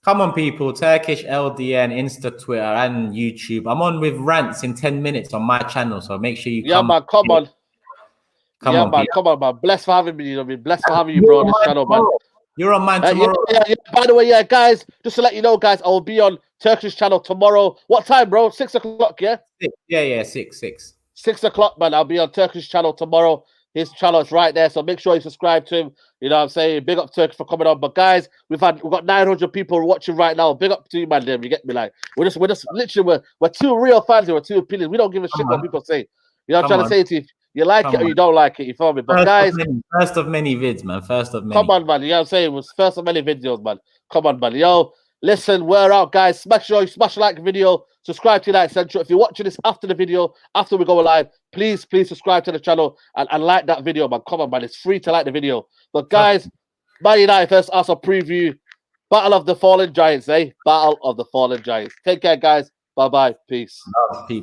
Come on, people. Turkish LDN, Insta, Twitter, and YouTube. I'm on with rants in 10 minutes on my channel, so make sure you come. Man, come on. Come on, man. Come on, man. Blessed for having me. You know what I mean? Blessed for having you, bro, on this channel, man. You're on mine tomorrow. Yeah. By the way, yeah, guys, just to let you know, guys, I will be on Turkish channel tomorrow. What time, bro? 6 o'clock, yeah? 6. Yeah, 6. 6 o'clock, man. I'll be on Turkish channel tomorrow. His channel is right there, so make sure you subscribe to him. You know what I'm saying? Big up Turkey for coming on. But guys, we've got 900 people watching right now. Big up to you, man. You get me? Like we're just literally we're 2 real fans here. We're 2 opinions. We don't give a shit what people say. You know what I'm trying to say to you? You like it or you don't like it, you feel me? But guys, first of many vids, man. First of many. Come on, man. You know what I'm saying? It was first of many videos, man. Come on, man. Yo, listen, we're out, guys. Smash the like video, subscribe to United Central. If you're watching this after the video, after we go live, please subscribe to the channel and like that video, man. Come on, man. It's free to like the video. But guys, Man United first also preview Battle of the Fallen Giants, eh? Battle of the Fallen Giants. Take care, guys. Bye-bye. Peace. Peace.